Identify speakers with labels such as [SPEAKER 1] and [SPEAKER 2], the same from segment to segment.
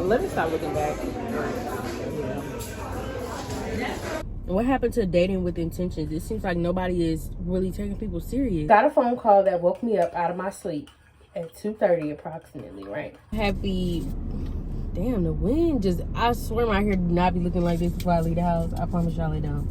[SPEAKER 1] Let me stop looking back. What happened to dating with intentions? It seems like nobody is really taking people serious. Got a phone call that woke me up out of my sleep at 2:30 approximately, right? Happy. Damn, the wind just, I swear my hair do not be looking like this before I leave the house. I promise y'all it don't.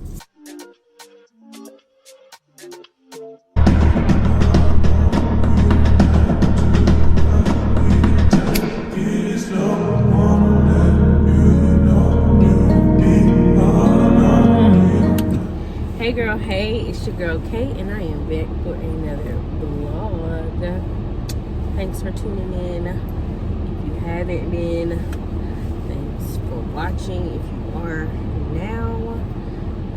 [SPEAKER 1] Hey girl, hey, it's your girl Kay, and I am back for another vlog. Thanks for tuning in. If you haven't been, thanks for watching. If you are now,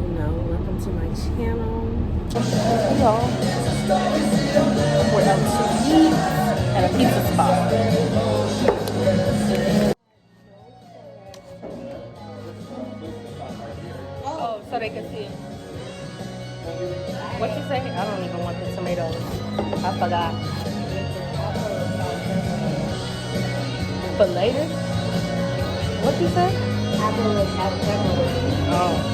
[SPEAKER 1] you know, welcome to my channel. Hey y'all, we're out to eat at a pizza spot. Oh, so they can see it. What you say? I don't even want the tomatoes. I forgot. For later? What you say? Oh.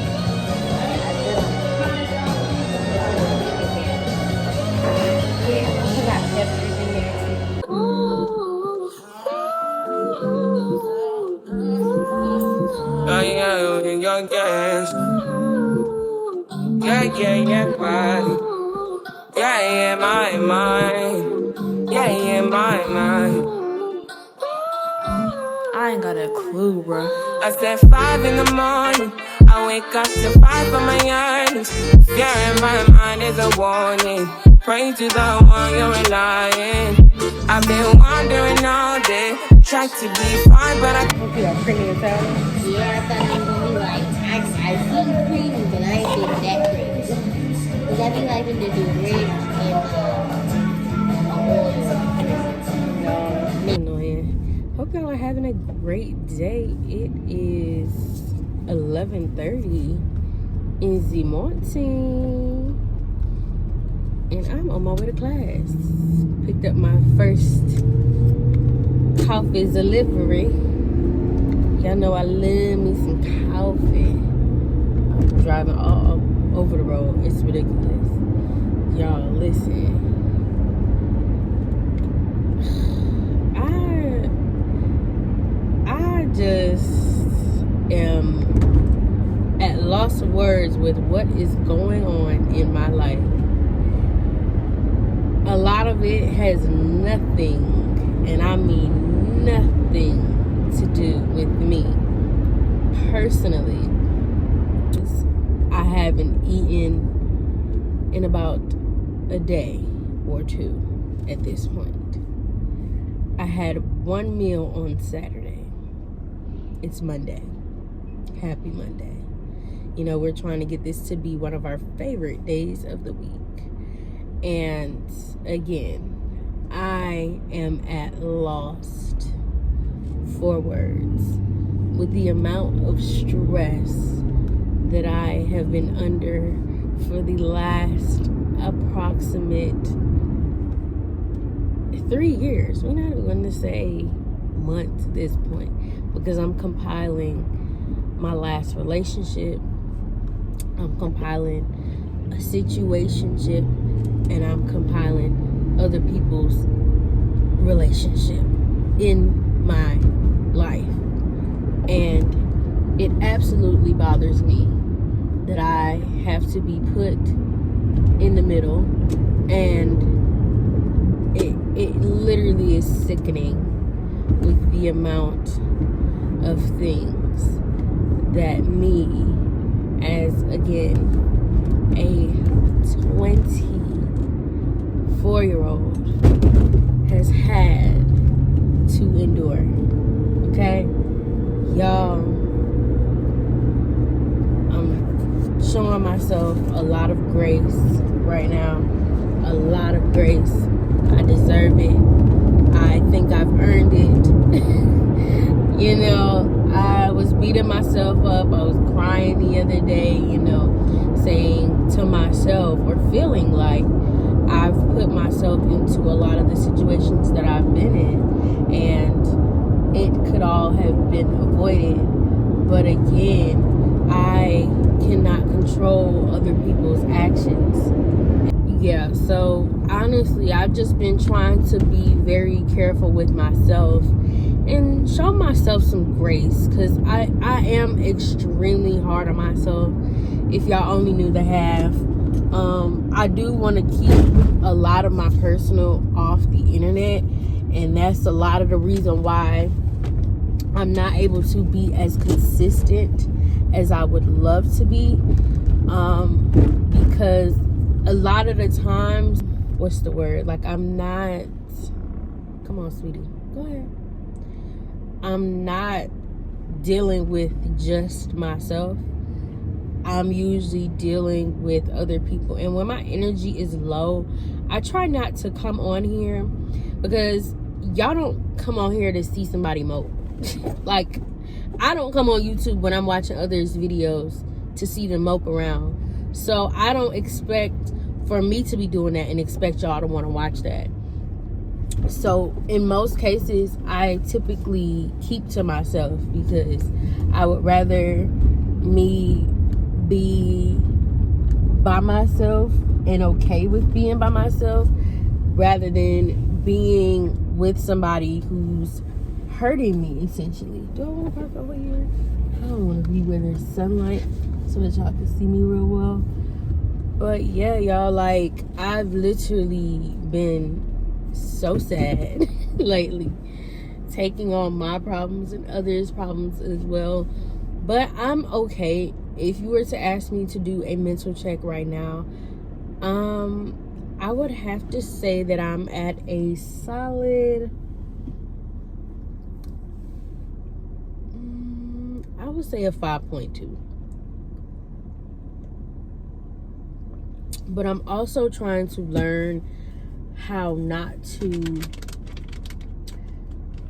[SPEAKER 1] I got peppers in there too.
[SPEAKER 2] Yeah, my mind. Yeah, my mind. I ain't got a clue, bro. I said 5 in the morning. I wake up to 5 for my earnings. Yeah, my mind is a warning. Pray to the one you're relying. I've been wandering all day. Try to be fine, but I
[SPEAKER 1] Hope you got creamy and salad.
[SPEAKER 3] Yeah, I thought it was gonna be like, I see creamy, but I ain't think that creamy. Because I be liking to do grits and oil.
[SPEAKER 1] Annoying. Hope y'all are having a great day. It is 11:30 in the morning, and I'm on my way to class. Picked up my first coffee delivery. Y'all know I love me some coffee. I'm driving all over the road. It's ridiculous. Y'all, listen. I just am at loss of words with what is going on in my life. A lot of it has nothing, and I mean nothing, to do with me personally. I haven't eaten in about a day or two at this point. I had one meal on Saturday. It's Monday. Happy Monday. You know, we're trying to get this to be one of our favorite days of the week. And again, I am at loss for words with the amount of stress that I have been under for the last approximate 3 years. We're not going to say months at this point, because I'm compiling my last relationship, I'm compiling a situationship, and I'm compiling other people's relationship in my life. And it absolutely bothers me that I have to be put in the middle, and it literally is sickening with the amount of things that me, as again a 24-year-old, has had to endure. Okay, y'all, I'm showing myself a lot of grace right now. A lot of grace. I deserve it. I think I've earned it. You know, I was beating myself up. I was crying the other day, you know, saying to myself, or feeling like I've put myself into a lot of the situations that I've been in. avoid it. But again, I cannot control other people's actions. Yeah, so honestly, I've just been trying to be very careful with myself and show myself some grace, because I am extremely hard on myself. If y'all only knew the half. I do want to keep a lot of my personal off the internet, and that's a lot of the reason why I'm not able to be as consistent as I would love to be, because a lot of the times, what's the word? Like, I'm not, come on, sweetie, go ahead. I'm not dealing with just myself. I'm usually dealing with other people. And when my energy is low, I try not to come on here, because y'all don't come on here to see somebody mope. Like, I don't come on YouTube when I'm watching others' videos to see them mope around. So I don't expect for me to be doing that and expect y'all to want to watch that. So in most cases, I typically keep to myself, because I would rather me be by myself and okay with being by myself, rather than being with somebody who's hurting me, essentially. Do I want to park over here? I don't want to be where there's sunlight so that y'all can see me real well. But yeah, y'all, like, I've literally been so sad lately, taking on my problems and others' problems as well. But I'm okay. If you were to ask me to do a mental check right now, I would have to say that I'm at a solid, I would say a 5.2. But I'm also trying to learn how not to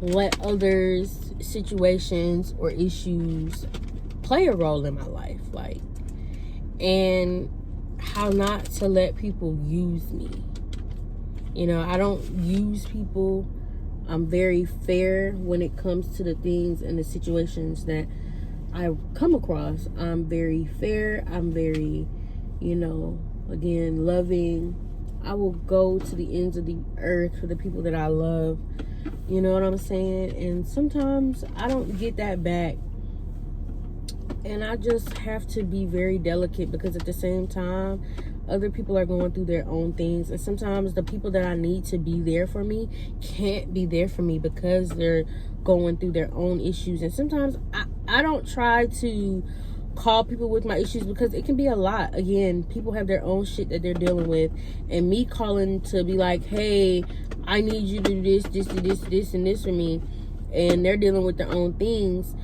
[SPEAKER 1] let others' situations or issues play a role in my life, like, and how not to let people use me. You know, I don't use people. I'm very fair when it comes to the things and the situations that I come across. I'm very fair. I'm very, you know, again, loving. I will go to the ends of the earth for the people that I love. You know what I'm saying? And sometimes I don't get that back. And I just have to be very delicate, because at the same time, other people are going through their own things. And sometimes the people that I need to be there for me can't be there for me because they're going through their own issues. And sometimes I don't try to call people with my issues, because it can be a lot. Again, people have their own shit that they're dealing with, and me calling to be like, hey, I need you to do this and this for me, and they're dealing with their own things.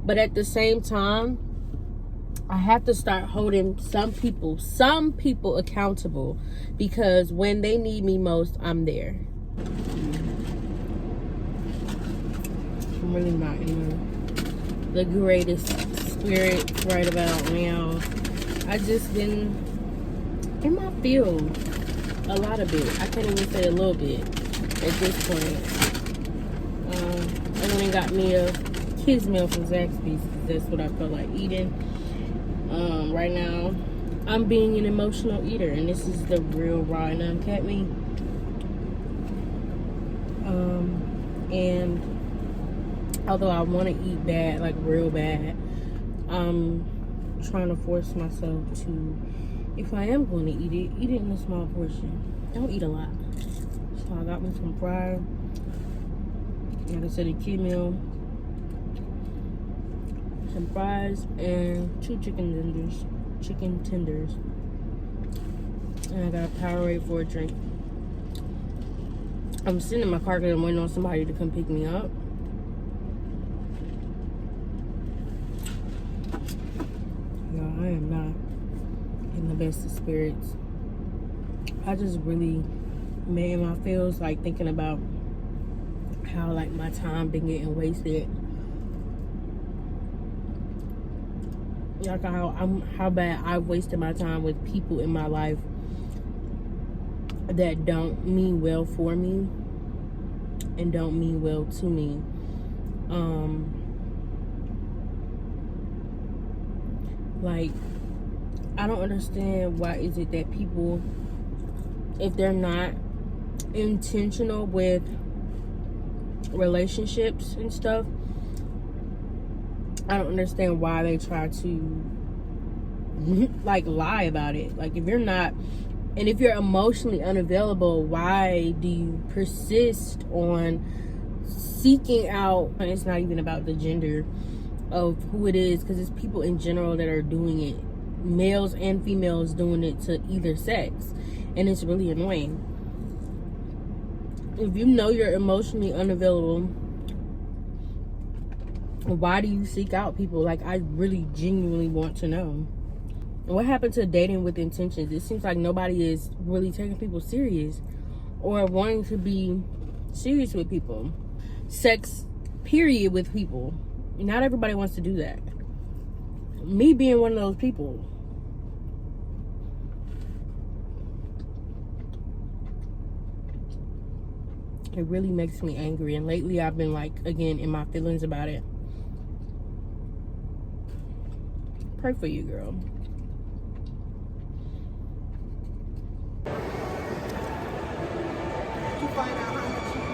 [SPEAKER 1] But at the same time, I have to start holding some people accountable, because when they need me most, I'm there. I'm really not in the greatest spirit right about now. I just been in my field a lot of it. I can't even say a little bit at this point. I went and got me a kids meal from Zaxby's, because that's what I felt like eating. Right now, I'm being an emotional eater, and this is the real raw and uncut me. And although I want to eat bad, like real bad, I'm trying to force myself to, if I am going to eat it in a small portion. Don't eat a lot. So I got me some fries, like I said, a kid meal, some fries, and 2 chicken tenders. And I got a Powerade for a drink. I'm sitting in my car because I'm waiting on somebody to come pick me up. No, I am not in the best of spirits. I just really made my feels like thinking about how like my time been getting wasted. Like how bad I've wasted my time with people in my life that don't mean well for me and don't mean well to me. Like, I don't understand why is it that people, if they're not intentional with relationships and stuff, I don't understand why they try to like lie about it. Like, if you're not, and if you're emotionally unavailable, why do you persist on seeking out? And it's not even about the gender of who it is, because it's people in general that are doing it, males and females doing it to either sex, and it's really annoying. If you know you're emotionally unavailable, why do you seek out people? Like, I really genuinely want to know. What happened to dating with intentions? It seems like nobody is really taking people serious or wanting to be serious with people. Sex, period, with people. Not everybody wants to do that. Me being one of those people. It really makes me angry. And lately I've been like, again, in my feelings about it. Pray for you, girl.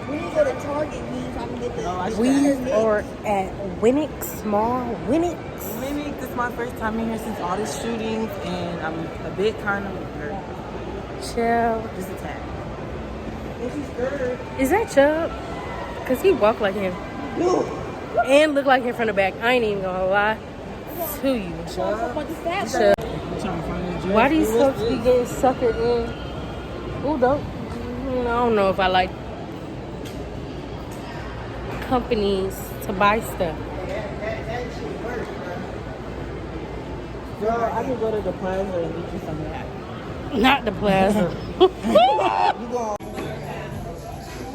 [SPEAKER 3] We need to go to Target, so I can get the.
[SPEAKER 1] We are at Winnick's Mall. Winnick's.
[SPEAKER 4] Winnick, this is my first time in here since all these shootings, and I'm a bit kind of
[SPEAKER 1] Chill.
[SPEAKER 4] just a tad.
[SPEAKER 1] Is that Chubb? Cause he walked like him. And looked like him from the back. I ain't even gonna lie to you. Chubb. Why these folks be getting suckered in? Ooh, I don't know if I like companies to buy stuff.
[SPEAKER 4] That shit works, bro. Girl, I can go to the plaza and get you some of that.
[SPEAKER 1] Not the plaza.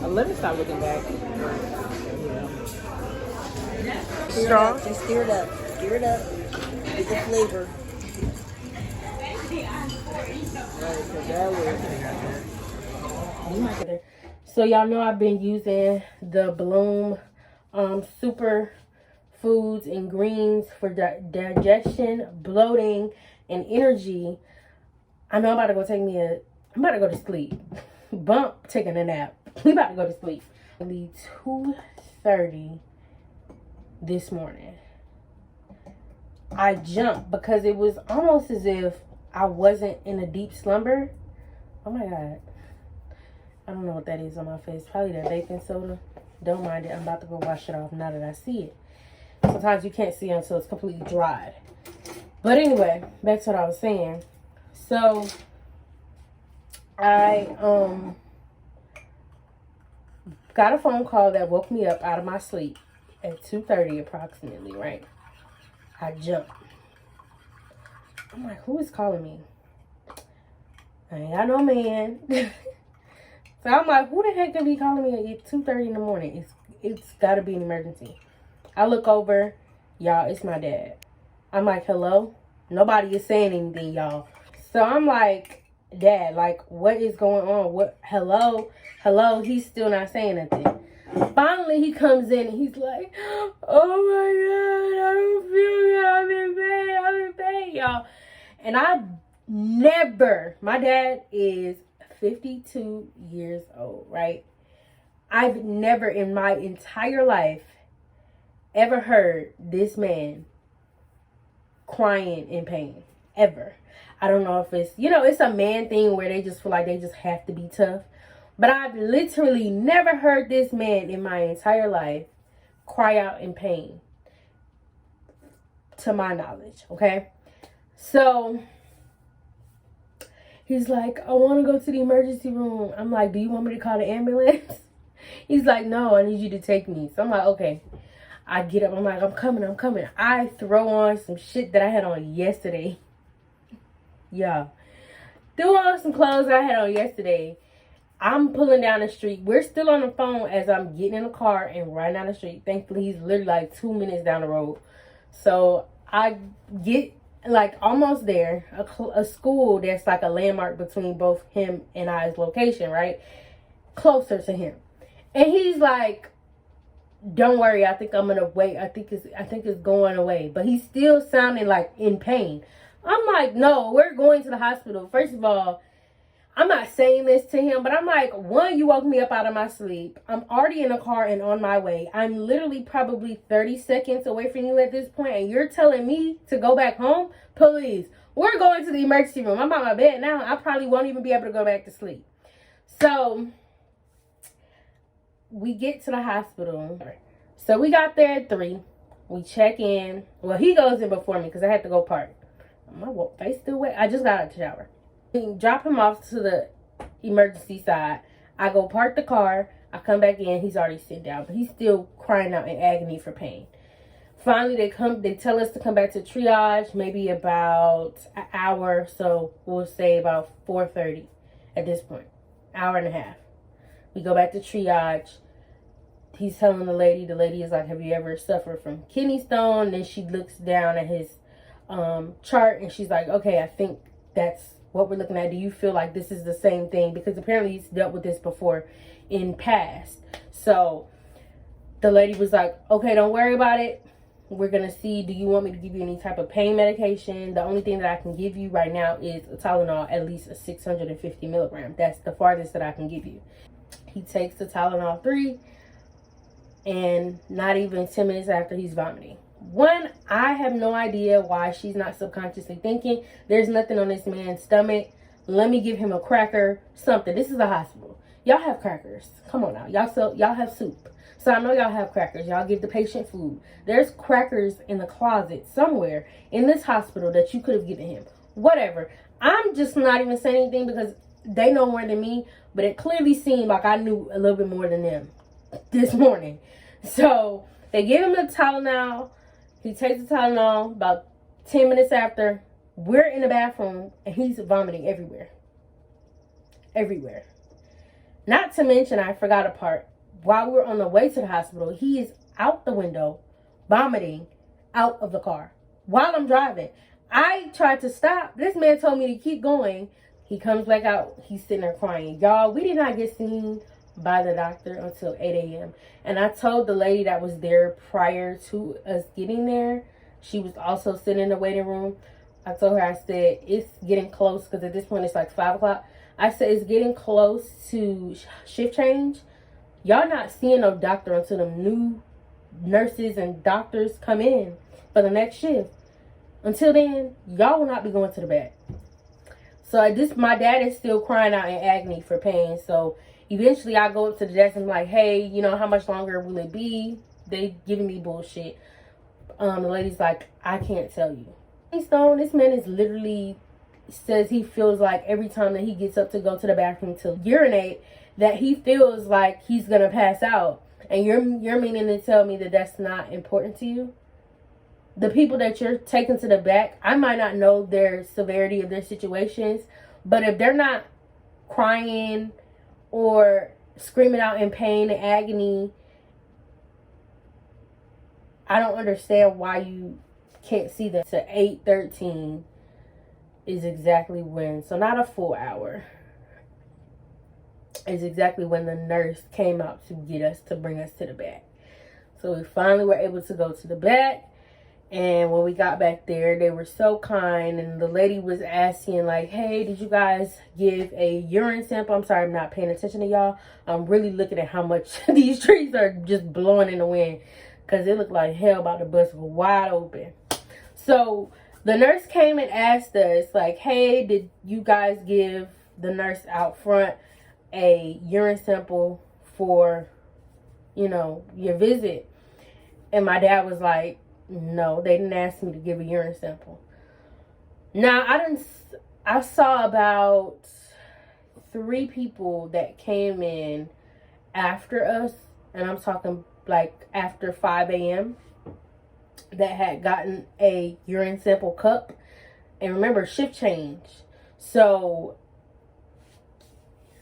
[SPEAKER 4] Let me stop looking back.
[SPEAKER 1] Strong.
[SPEAKER 3] Just stir it up. Stir it up. Get the flavor.
[SPEAKER 1] So y'all know I've been using the Bloom super foods and greens for digestion, bloating, and energy. I know I'm about to go to sleep. Bump taking a nap. We about to go to sleep. Only 2:30 this morning. I jumped because it was almost as if I wasn't in a deep slumber. Oh my God. I don't know what that is on my face. Probably that baking soda. Don't mind it. I'm about to go wash it off now that I see it. Sometimes you can't see it until it's completely dried. But anyway, back to what I was saying. So, I got a phone call that woke me up out of my sleep at 2:30 approximately, right? I jumped. I'm like, who is calling me? I ain't got no man. So I'm like, who the heck could be calling me at 2:30 in the morning? It's got to be an emergency. I look over, y'all, it's my dad. I'm like, hello? Nobody is saying anything, y'all. So I'm like, Dad, like, what is going on? What? Hello? He's still not saying nothing. Finally, he comes in and he's like, oh my God, I don't feel good. I'm in pain, y'all. And my dad is 52 years old, right? I've never in my entire life ever heard this man crying in pain, ever. I don't know if it's, it's a man thing where they just feel like they just have to be tough. But I've literally never heard this man in my entire life cry out in pain, to my knowledge, okay? So he's like, I want to go to the emergency room. I'm like, do you want me to call the ambulance? He's like, no, I need you to take me. So I'm like, okay. I get up. I'm like, I'm coming. I throw on some shit that I had on yesterday. Yeah. Threw on some clothes I had on yesterday. I'm pulling down the street. We're still on the phone as I'm getting in the car and riding down the street. Thankfully, he's literally like 2 minutes down the road. So I get like almost there. A school that's like a landmark between both him and I's location, right? Closer to him. And he's like, don't worry, I think I'm gonna wait. I think it's going away. But he's still sounding like in pain. I'm like, no, we're going to the hospital. First of all, I'm not saying this to him, but I'm like, one, you woke me up out of my sleep. I'm already in a car and on my way. I'm literally probably 30 seconds away from you at this point, and you're telling me to go back home? Please. We're going to the emergency room. I'm on my bed now. I probably won't even be able to go back to sleep. So we get to the hospital. So we got there at 3. We check in. Well, he goes in before me because I had to go park. My face still wet. I just got out of the shower. We drop him off to the emergency side. I go park the car. I come back in. He's already sitting down, but he's still crying out in agony for pain. Finally, they tell us to come back to triage, maybe about an hour. So we'll say about 4:30 at this point. Hour and a half. We go back to triage. He's telling the lady is like, have you ever suffered from kidney stone? Then she looks down at his chart and she's like, okay, I think that's what we're looking at. Do you feel like this is the same thing? Because apparently he's dealt with this before in past. So the lady was like, okay, don't worry about it. We're going to see, do you want me to give you any type of pain medication? The only thing that I can give you right now is a Tylenol, at least a 650 milligram. That's the farthest that I can give you. He takes the Tylenol 3, and not even 10 minutes after, he's vomiting. One, I have no idea why she's not subconsciously thinking, there's nothing on this man's stomach. Let me give him a cracker, something. This is a hospital. Y'all have crackers. Come on now. Y'all have soup. So I know y'all have crackers. Y'all give the patient food. There's crackers in the closet somewhere in this hospital that you could have given him. Whatever. I'm just not even saying anything because they know more than me. But it clearly seemed like I knew a little bit more than them this morning. So they give him the Tylenol. He takes the Tylenol. About 10 minutes after, we're in the bathroom and he's vomiting everywhere. Everywhere. Not to mention, I forgot a part. While we're on the way to the hospital, he is out the window, vomiting out of the car while I'm driving. I tried to stop. This man told me to keep going. He comes back out. He's sitting there crying. Y'all, we did not get seen by the doctor until 8 a.m. And I told the lady that was there prior to us getting there. She was also sitting in the waiting room. I told her, I said, it's getting close because at this point it's like 5 o'clock. I said, it's getting close to shift change. Y'all not seeing no doctor until the new nurses and doctors come in for the next shift. Until then, y'all will not be going to the back. So at this, my dad is still crying out in agony for pain. So eventually I go up to the desk and I'm like, hey, you know, how much longer will it be? They giving me bullshit. The lady's like, I can't tell you. Stone, this man is literally says he feels like every time that he gets up to go to the bathroom to urinate, that he feels like he's gonna pass out. And you're meaning to tell me that that's not important to you? The people that you're taking to the back, I might not know their severity of their situations, but if they're not crying or screaming out in pain and agony, I don't understand why you can't see that. So 8:13 is exactly when, so not a full hour, is exactly when the nurse came out to get us, to bring us to the back. So we finally were able to go to the back. And when we got back there, they were so kind. And the lady was asking like, hey, did you guys give a urine sample? I'm sorry, I'm not paying attention to y'all. I'm really looking at how much these trees are just blowing in the wind, because it looked like hell about to bust wide open. So the nurse came and asked us like, hey, did you guys give the nurse out front a urine sample for, you know, your visit? And my dad was like, no, they didn't ask me to give a urine sample. Now, I saw about 3 people that came in after us, and I'm talking like after 5 a.m. that had gotten a urine sample cup. And remember, shift change. So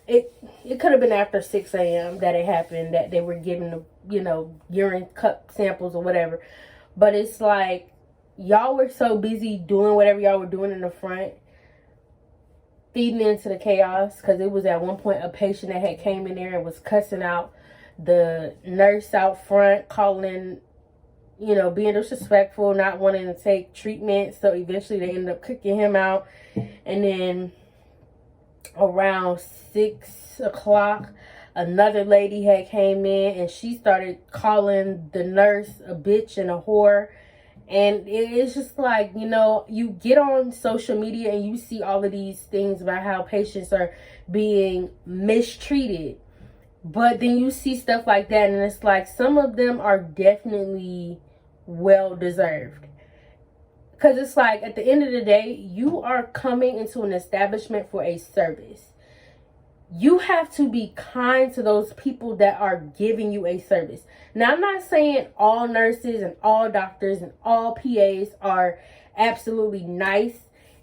[SPEAKER 1] it could have been after 6 a.m. that it happened, that they were giving the, you know, urine cup samples or whatever. But it's like, y'all were so busy doing whatever y'all were doing in the front, feeding into the chaos. Because it was at one point a patient that had came in there and was cussing out the nurse out front calling, you know, being disrespectful, not wanting to take treatment. So eventually they ended up kicking him out. And then around 6 o'clock, another lady had came in and she started calling the nurse a bitch and a whore. And it's just like, you know, you get on social media and you see all of these things about how patients are being mistreated. But then you see stuff like that and it's like some of them are definitely well deserved. Because it's like at the end of the day, you are coming into an establishment for a service. You have to be kind to those people that are giving you a service. Now, I'm not saying all nurses and all doctors and all PAs are absolutely nice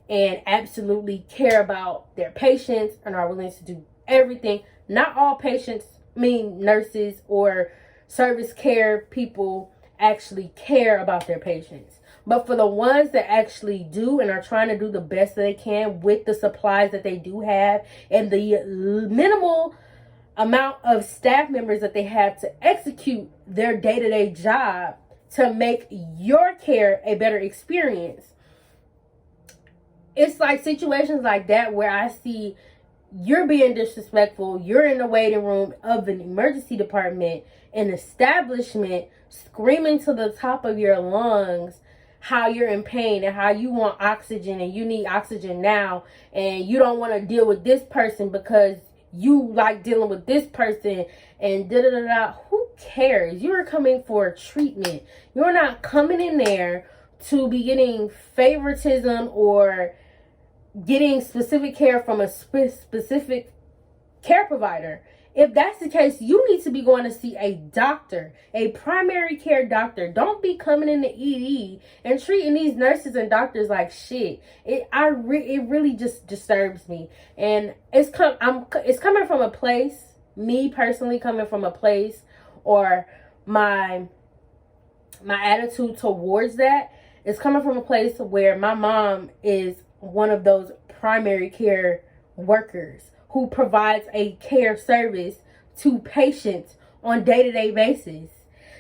[SPEAKER 1] and absolutely care about their patients and are willing to do everything. Not all patients, nurses or service care people actually care about their patients. But for the ones that actually do and are trying to do the best that they can with the supplies that they do have and the minimal amount of staff members that they have to execute their day-to-day job to make your care a better experience. It's like situations like that where I see you're being disrespectful, you're in the waiting room of an emergency department, an establishment, screaming to the top of your lungs how you're in pain and how you want oxygen and you need oxygen now, and you don't want to deal with this person because you like dealing with this person and da da da da. Who cares? You're coming for treatment. You're not coming in there to be getting favoritism or getting specific care from a specific care provider. If that's the case, you need to be going to see a doctor, a primary care doctor. Don't be coming in the ED and treating these nurses and doctors like shit. It really just disturbs me. And it's coming from a place, me personally coming from a place, or my attitude towards that is coming from a place where my mom is one of those primary care workers who provides a care service to patients on day-to-day basis.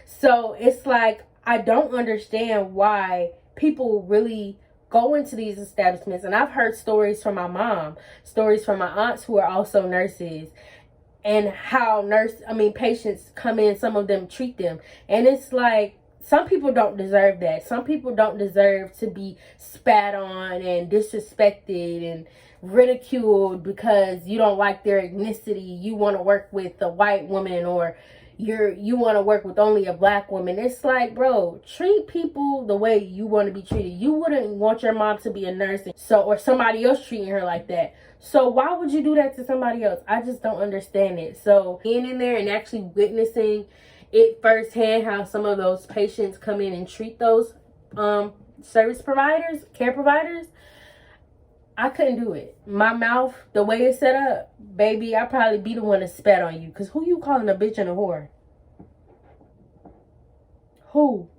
[SPEAKER 1] So it's like, I don't understand why people really go into these establishments. And I've heard stories from my mom, stories from my aunts who are also nurses, and how patients come in, some of them treat them. And it's like, some people don't deserve that. Some people don't deserve to be spat on and disrespected and ridiculed because you don't like their ethnicity. You want to work with a white woman, or you want to work with only a black woman. It's like, bro, treat people the way you want to be treated. You wouldn't want your mom to be a nurse or somebody else treating her like that. So why would you do that to somebody else? I just don't understand it. So being in there and actually witnessing it firsthand, how some of those patients come in and treat those service providers, care providers, I couldn't do it. My mouth, the way it's set up, baby, I'd probably be the one that spat on you. Because who you calling a bitch and a whore? Who?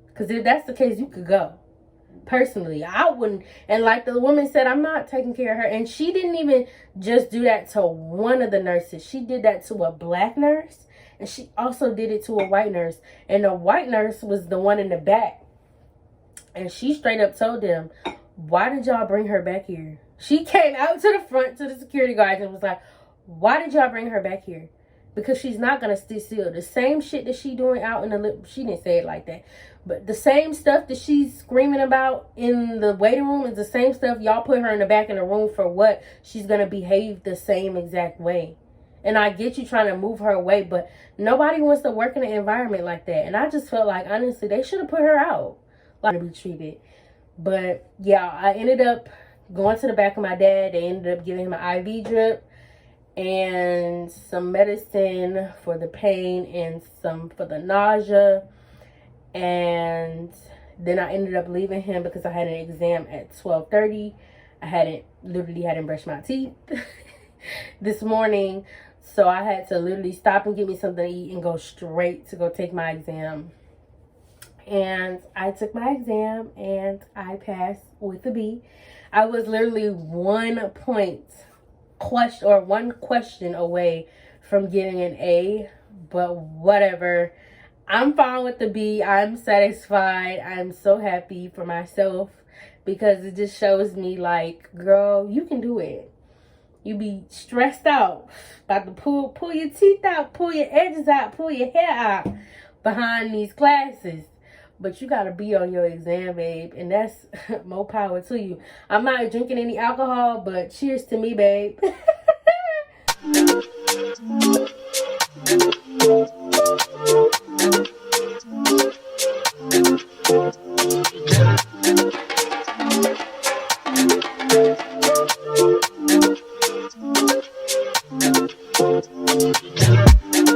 [SPEAKER 1] Because if that's the case, you could go. Personally, I wouldn't. And like the woman said, I'm not taking care of her. And she didn't even just do that to one of the nurses. She did that to a black nurse. And she also did it to a white nurse. And the white nurse was the one in the back. And she straight up told them, why did y'all bring her back here? She came out to the front to the security guards and was like, why did y'all bring her back here? Because she's not going to stay still. The same shit that she doing out in the lip, she didn't say it like that, but the same stuff that she's screaming about in the waiting room is the same stuff y'all put her in the back of the room for. What? She's going to behave the same exact way. And I get you trying to move her away, but nobody wants to work in an environment like that. And I just felt like, honestly, they should have put her out. Like, to be treated. But yeah, I ended up going to the back of my dad. They ended up giving him an IV drip and some medicine for the pain and some for the nausea. And then I ended up leaving him because I had an exam at 12:30. I literally hadn't brushed my teeth this morning, so I had to literally stop and get me something to eat and go straight to go take my exam. And I took my exam and I passed with a B. I was literally 1 point question away from getting an A, but whatever. I'm fine with the B. I'm satisfied. I'm so happy for myself because it just shows me like, girl, you can do it. You be stressed out, about to pull your teeth out, pull your edges out, pull your hair out behind these classes. But you gotta be on your exam, babe, and that's more power to you. I'm not drinking any alcohol, but cheers to me, babe.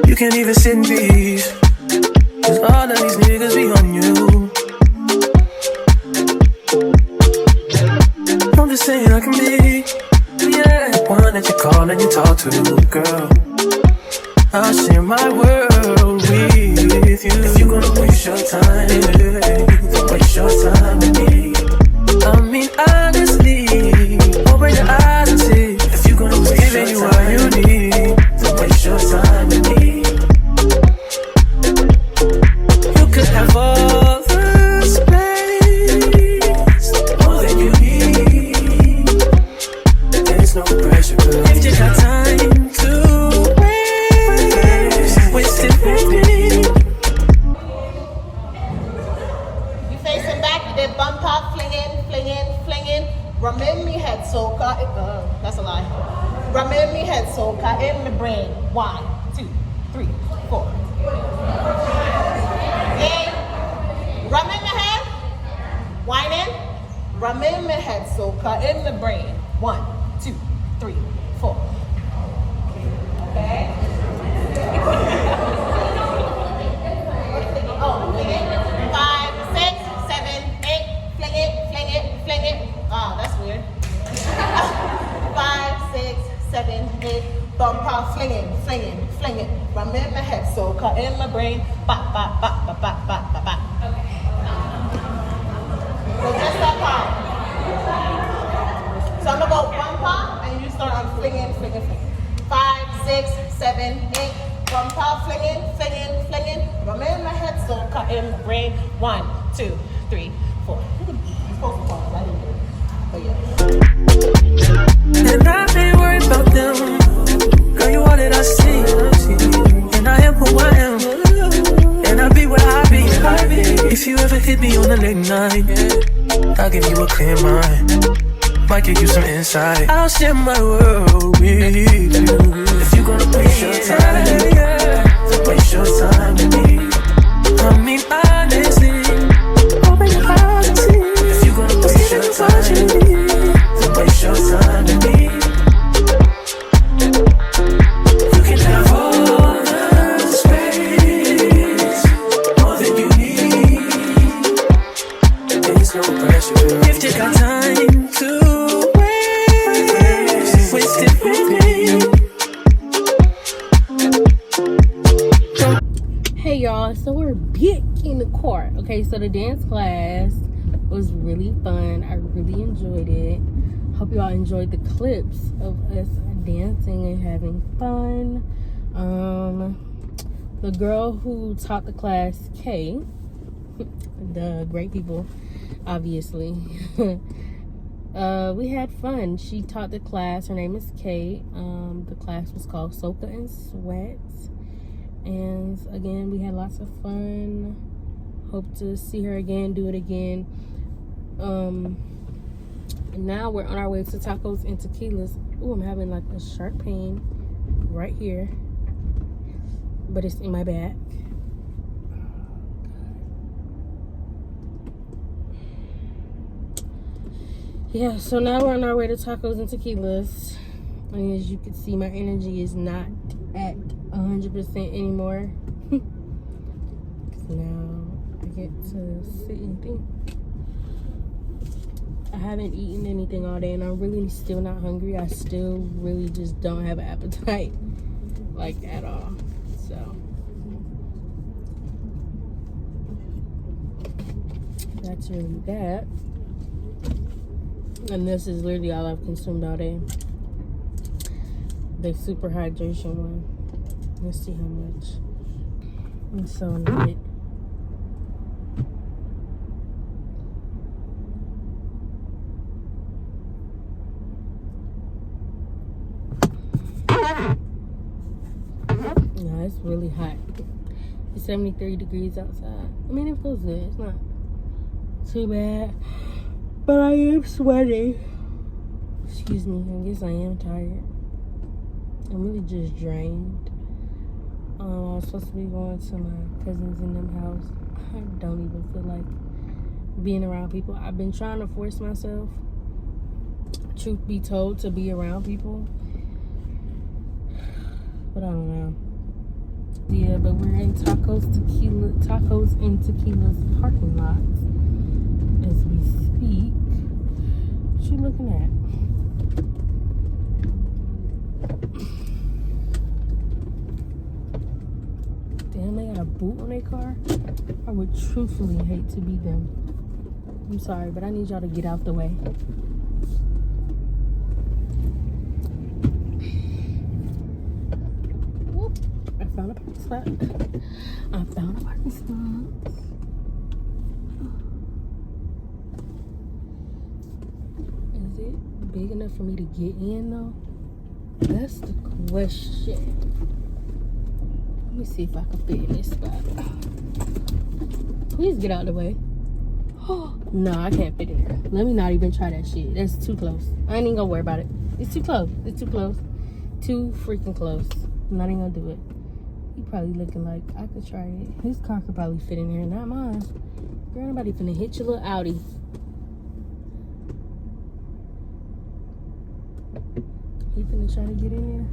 [SPEAKER 2] You can't even sit in peace, 'cause all of these niggas be on you. I'm just saying I can be, yeah, one that you call and you talk to, girl. I'll share my world with you. If you're gonna waste your time, waste your time with me. I mean honestly, open your eyes and see. If you're gonna waste your time, what you need to waste your time with me. You could have all the space, more than you need. There's no pressure, girl. If you got time to waste it with me.
[SPEAKER 4] You facing back, you did bump up, flinging. Remember me head soca. That's a lie. Remember me head soca in the brain. 1, 2, 3, 4. Okay. Remember my head. Whining. Remember my head soca in the brain. 1, 2, 3, 4. Okay. Oh, fling it. 5, 6, 7, 8. Fling it. Oh, that's weird. 5, 6, 7, 8. Bump out, fling it. Remember my head soca in my brain. Bop. Okay. So just that part. So I'm gonna go bump out and you start on flinging. 5, 6, 7, 8. Bump out, flinging. Remember my head soca in my brain. 1, 2, 3, 4. You're supposed to pause. I didn't do it. But yeah.
[SPEAKER 2] And I ain't worried about them. Girl, you all that I see. And I am who I am. And I be where I be. If you ever hit me on a late night, I'll give you a clear mind. Might give you some insight. I'll share my world with you. If you're gonna waste your time, so waste your time with me. I mean honestly, open your eyes and see. If you're gonna waste your time, so waste your time with me. You can have all the space, more than you need. There's no pressure. If you got time to waste it with me.
[SPEAKER 1] Hey y'all, so we're back in the court. Okay, so the dance class was really fun. I really enjoyed it. Hope y'all enjoyed the clips of us dancing and having fun. The girl who taught the class, Kay, the great people, obviously. We had fun. She taught the class. Her name is Kay. The class was called Soca and Sweat. And again, we had lots of fun. Hope to see her again, do it again. Now we're on our way to tacos and tequilas. Ooh, I'm having like a sharp pain right here, but it's in my back. Yeah, so now we're on our way to tacos and tequilas. And as you can see, my energy is not at 100% anymore. Now I get to sit and think. I haven't eaten anything all day and I'm really still not hungry. I still really just don't have an appetite, like at all. So that's really that. And this is literally all I've consumed all day. the super hydration one. Let's see how much. I'm so lit. No, it's really hot. It's 73 degrees outside. I mean, it feels good. It's not too bad. But I am sweating. Excuse me. I guess I am tired. I'm really just drained. I was supposed to be going to my cousins in them house. I don't even feel like being around people. I've been trying to force myself, truth be told, to be around people. But I don't know. Yeah, but we're in Tacos and Tequila's parking lot as we speak. What you looking at? Damn, they got a boot on their car. I would truthfully hate to be them. I'm sorry, but I need y'all to get out the way. Whoop. I found a parking spot. I found a parking spot. Is it big enough for me to get in though? That's the question. Let me see if I can fit in this spot. Please get out of the way. No, I can't fit in there. Let me not even try that shit. That's too close. I ain't even gonna worry about it. It's too close. It's too close. Too freaking close. I'm not even gonna do it. He probably looking like I could try it. His car could probably fit in there, not mine. Girl, nobody finna hit your little Audi. He finna try to get in there.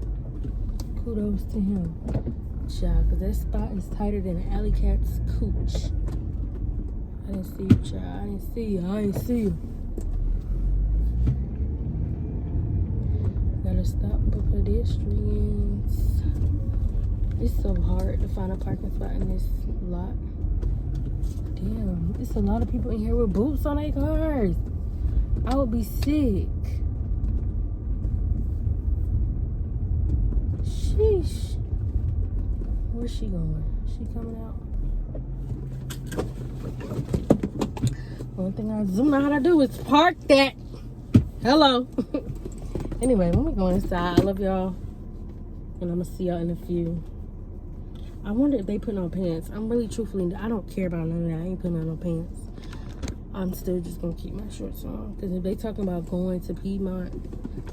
[SPEAKER 1] Kudos to him. Child, cause that spot is tighter than an alley cat's cooch. I didn't see you, child. I didn't see you. I didn't see you. Gotta stop for pedestrians. It's so hard to find a parking spot in this lot. Damn, it's a lot of people in here with boots on their cars. I would be sick. Sheesh. Where's she going? She coming out? One thing I do know how to do is park that. Hello. Anyway, let me go inside. I love y'all. And I'm going to see y'all in a few. I wonder if they putting on pants. I'm really truthfully, I don't care about none of that. I ain't putting on no pants. I'm still just going to keep my shorts on. Because if they talking about going to Piedmont,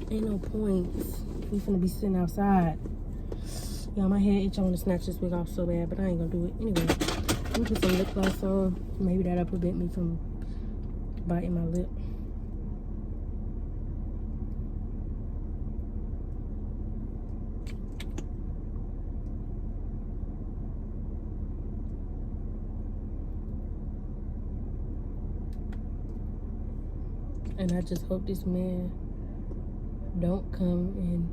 [SPEAKER 1] ain't no points. We finna be sitting outside. Yeah, my head itch. I want to snatch this wig off so bad, but I ain't gonna do it. Anyway, let me put some lip gloss on. Maybe that'll prevent me from biting my lip. And I just hope this man don't come and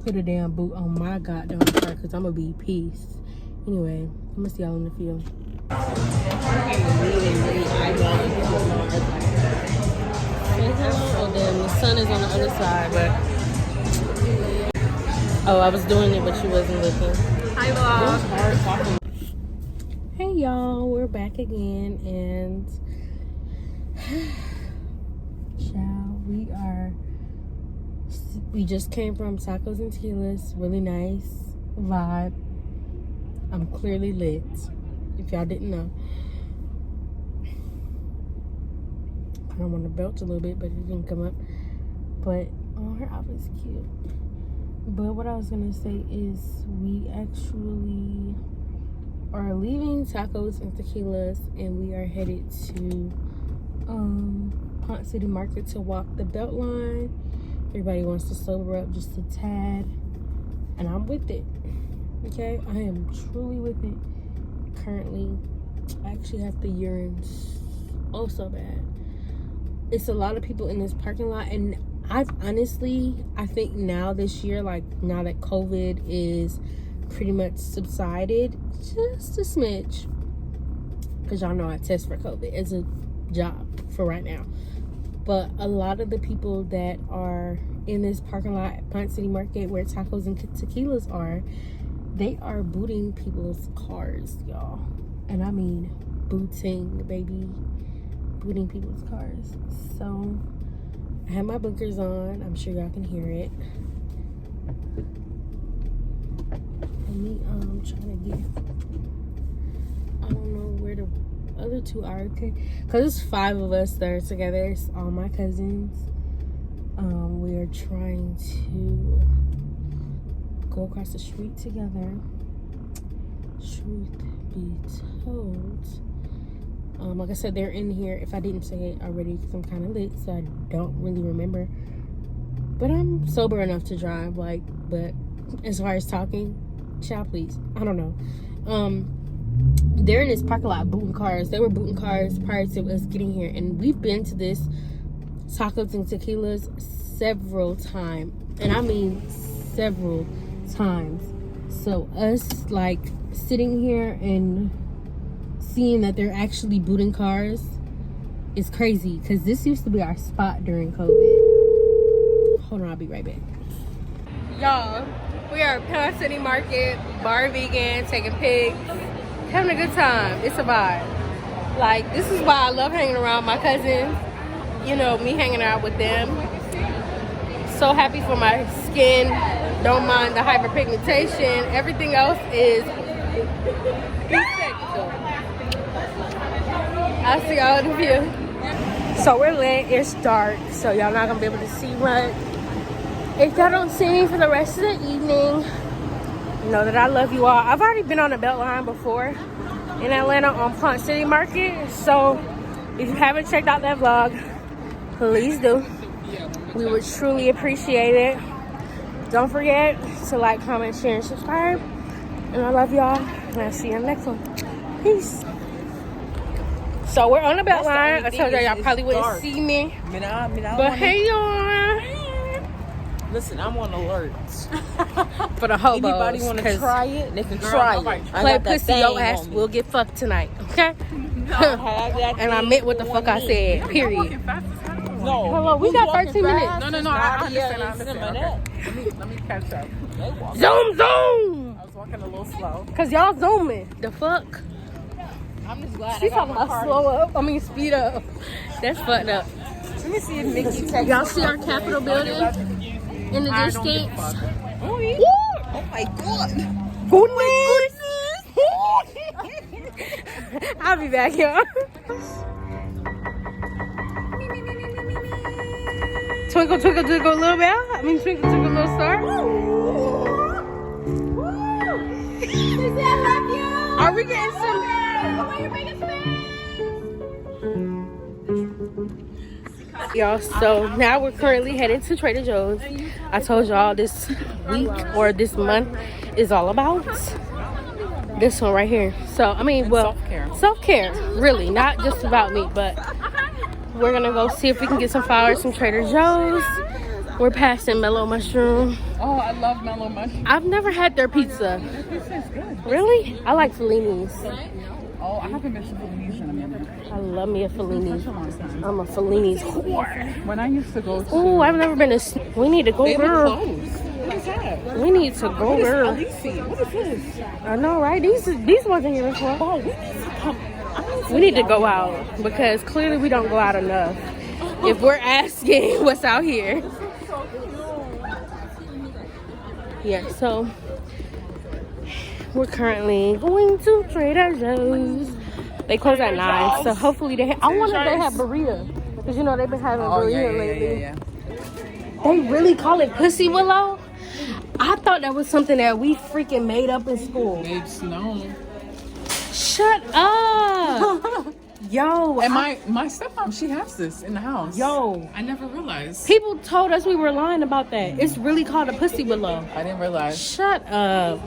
[SPEAKER 1] put a damn boot on my goddamn car, because I'm gonna be pissed. Anyway, I'm gonna see y'all in the field. And then the sun is on the other side, but oh, I was doing it, but she wasn't looking. Hi, vlog. Hey, y'all, we're back again, and child, we just came from Tacos and Tequila's. Really nice vibe. I'm clearly lit, if y'all didn't know. I don't want to belch a little bit, but it didn't come up. But oh, her outfit's cute. But what I was gonna say is we actually are leaving Tacos and Tequila's, and we are headed to Pont City Market to walk the Beltline. Everybody wants to sober up just a tad, and I'm with it. Okay, I am truly with it. Currently, I actually have to urine so bad. It's a lot of people in this parking lot, and I think now this year, like now that COVID is pretty much subsided, just a smidge, because y'all know I test for COVID as a job for right now. But a lot of the people that are in this parking lot at Pont City Market where tacos and tequilas are. They are booting people's cars, y'all. And I mean booting, baby. Booting people's cars. So I have my blinkers on. I'm sure y'all can hear it. And me trying to get, I don't know where the other two are, okay? Because it's 5 of us that are together. It's all my cousins. We are trying to go across the street together. Truth be told, like I said, they're in here. If I didn't say it already, because I'm kind of lit, so I don't really remember. But I'm sober enough to drive, like, but as far as talking, child, please, I don't know. They're in this parking lot booting cars. They were booting cars prior to us getting here, and we've been to this tacos and tequilas several times, and I mean several times. So us like sitting here and seeing that they're actually booting cars is crazy, because this used to be our spot during COVID. Hold on, I'll be right back. Y'all, we are at Pont City Market, bar vegan, taking pics, having a good time. It's a vibe. Like, this is why I love hanging around my cousins. You know, me hanging out with them. So happy for my skin. Don't mind the hyperpigmentation. Everything else is respectable. I'll see y'all in the view. So we're lit. It's dark, so y'all not gonna be able to see much. If y'all don't see me for the rest of the evening, know that I love you all. I've already been on the Beltline before in Atlanta on Pont City Market. So if you haven't checked out that vlog, please do. We would truly appreciate it. Don't forget to like, comment, share, and subscribe. And I love y'all. And I'll see you in the next one. Peace. So we're on the Beltline. I told y'all probably wouldn't see me. But hey y'all.
[SPEAKER 5] Listen, I'm on alerts.
[SPEAKER 1] For the hobos.
[SPEAKER 5] Anybody want to try it? They can try it.
[SPEAKER 1] Play pussy, your ass will get fucked tonight. Okay? And I meant what the fuck I said. Period.
[SPEAKER 5] No.
[SPEAKER 1] Hello, we got 13 minutes.
[SPEAKER 2] No, I understand. Okay. Let me catch up.
[SPEAKER 1] Zoom!
[SPEAKER 2] I was walking a little slow.
[SPEAKER 1] Cause y'all zooming. The fuck?
[SPEAKER 5] I'm just glad
[SPEAKER 1] She's talking about slow up. I mean speed up. That's fucked up.
[SPEAKER 5] Let me see if Nikki texts.
[SPEAKER 1] Y'all see our Capitol building in the distance?
[SPEAKER 5] Oh my god.
[SPEAKER 1] Goodness! I'll be back, y'all. Twinkle, twinkle, twinkle, little bell. I mean, twinkle, twinkle, little star. Are we getting some? Y'all, so now we're currently headed to Trader Joe's. I told y'all this week or this month is all about this one right here. So, I mean, well, self-care, really, not just about me, but we're gonna go see if we can get some flowers from Trader Joe's. We're passing Mellow Mushroom.
[SPEAKER 2] Oh, I love Mellow Mushroom.
[SPEAKER 1] I've never had their pizza.
[SPEAKER 2] Their pizza is good.
[SPEAKER 1] Really? I like Fellini's.
[SPEAKER 2] Oh, I haven't been to Fellini's in a minute.
[SPEAKER 1] I love me a Fellini's.
[SPEAKER 2] Such a long time.
[SPEAKER 1] I'm a Fellini's whore.
[SPEAKER 2] When I used to go to...
[SPEAKER 1] Oh, I've never been to... We need to go,
[SPEAKER 2] They were
[SPEAKER 1] girl.
[SPEAKER 2] closed. What is that?
[SPEAKER 1] We need to go, girl.
[SPEAKER 2] What is this?
[SPEAKER 1] I know, right? These wasn't here before.
[SPEAKER 2] Oh, we need to come...
[SPEAKER 1] We need to go out because clearly we don't go out enough. If we're asking what's out here. Yeah, so we're currently going to Trader Joe's. They close at 9, so hopefully they I wonder if they have burrito. Because you know they've been having burrito lately.
[SPEAKER 2] Yeah.
[SPEAKER 1] They really call it Pussy Willow? I thought that was something that we freaking made up in school.
[SPEAKER 2] It's known.
[SPEAKER 1] Shut up! Yo.
[SPEAKER 2] And my stepmom, she has this in the house.
[SPEAKER 1] Yo.
[SPEAKER 2] I never realized.
[SPEAKER 1] People told us we were lying about that. It's really called a Pussy Willow.
[SPEAKER 2] I didn't realize.
[SPEAKER 1] Shut up.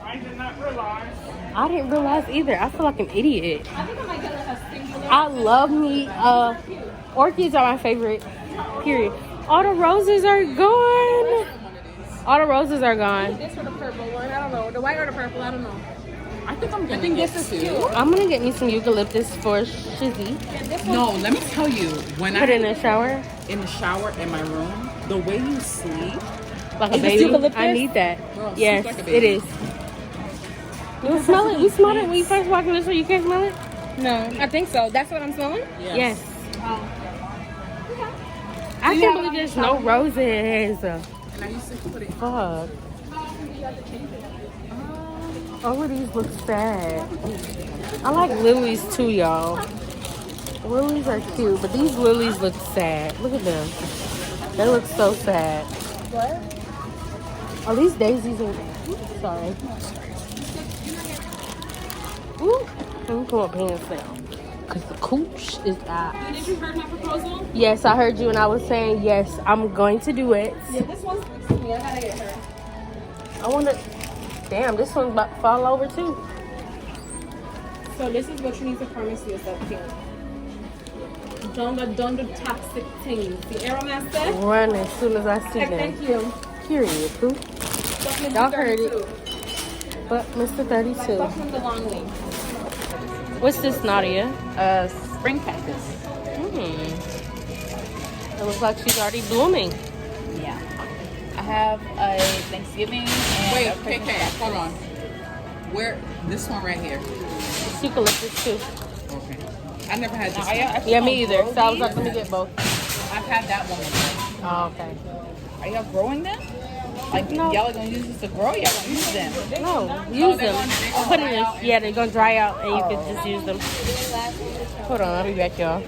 [SPEAKER 2] I did not realize.
[SPEAKER 1] I didn't realize either. I feel like an idiot. I love me. Orchids are my favorite. Period. All the roses are gone. All the roses are gone.
[SPEAKER 4] This or the purple one? I don't know. The white or the purple? I don't know.
[SPEAKER 2] I think this is cute.
[SPEAKER 1] I'm gonna get me some eucalyptus for Shizzy.
[SPEAKER 2] No, let me tell you. When
[SPEAKER 1] Put it in the shower.
[SPEAKER 2] in the shower in my room,
[SPEAKER 5] The way you sleep.
[SPEAKER 1] Like a
[SPEAKER 5] Is it
[SPEAKER 1] baby.
[SPEAKER 5] eucalyptus?
[SPEAKER 1] I need that.
[SPEAKER 5] Girl,
[SPEAKER 1] Yes,
[SPEAKER 5] sleep like a
[SPEAKER 1] it
[SPEAKER 5] baby.
[SPEAKER 1] is. You smell it? We smelled it when you first walked in this room. You can't smell it?
[SPEAKER 6] No, I think so. That's what I'm smelling?
[SPEAKER 1] Yes. I can't believe there's no roses.
[SPEAKER 5] And I used to put it.
[SPEAKER 1] Fuck. All of these look sad. I like lilies too, y'all. Lilies are cute, but these lilies look sad. Look at them. They look so sad.
[SPEAKER 6] What?
[SPEAKER 1] Are these daisies? Sorry. Ooh. Let me pull my pants down. Because the cooch is out.
[SPEAKER 6] Did you heard my proposal?
[SPEAKER 1] Yes, I heard you, and I was saying, yes, I'm going to do it.
[SPEAKER 6] Yeah, this one's next to me. I gotta get her.
[SPEAKER 1] I want to... Damn, this one's about to fall over, too.
[SPEAKER 6] So this is what you need to promise yourself, Kim. Don't do toxic things. The Aeromaster?
[SPEAKER 1] Run as soon as I see them.
[SPEAKER 6] Thank you.
[SPEAKER 1] Period, boo. Y'all heard it. But Mr. 32.
[SPEAKER 6] Fuck him the long way.
[SPEAKER 1] What's this, Nadia?
[SPEAKER 5] Spring cactus.
[SPEAKER 1] It looks like she's already blooming.
[SPEAKER 5] Yeah. I have a Thanksgiving and
[SPEAKER 7] Wait,
[SPEAKER 5] a Christmas
[SPEAKER 7] KK,
[SPEAKER 5] cactus.
[SPEAKER 7] hold on. Where? This one right here.
[SPEAKER 1] It's eucalyptus, too.
[SPEAKER 7] Okay. I never had this
[SPEAKER 5] Now, are
[SPEAKER 7] one.
[SPEAKER 5] y'all actually
[SPEAKER 1] Yeah, me
[SPEAKER 5] gonna
[SPEAKER 1] either.
[SPEAKER 5] grow
[SPEAKER 1] So I was
[SPEAKER 5] these?
[SPEAKER 1] like, let me get both.
[SPEAKER 5] I've had that one before.
[SPEAKER 1] Oh, okay.
[SPEAKER 5] Are y'all growing them? Like,
[SPEAKER 1] No.
[SPEAKER 5] y'all are gonna use this to grow? Y'all gonna use them?
[SPEAKER 1] No, use them. Put it in. Yeah, they're going to dry out, and you
[SPEAKER 5] Oh.
[SPEAKER 1] can just use them. Hold on, I'll be back, y'all.